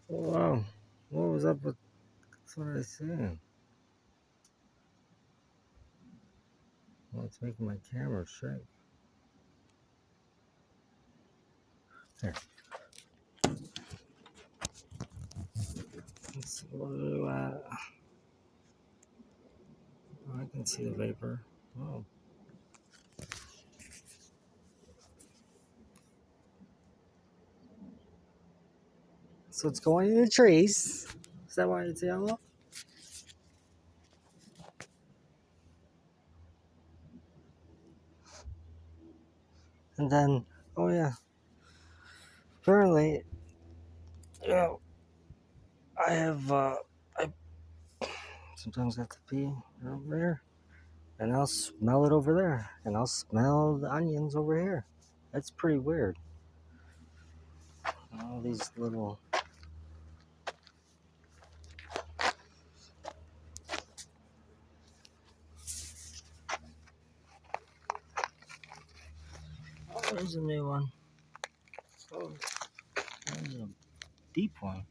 Oh, wow. What was up with what I said? Well, it's making my camera shake. There. Let's see. What do I can see the vapor. Oh. So it's going in the trees. Is that why it's yellow? And then, oh yeah, apparently, you know, I have, I sometimes have to pee over here, and I'll smell it over there, and I'll smell the onions over here. That's pretty weird. All these little. Oh, there's a new one. Oh, there's a deep one.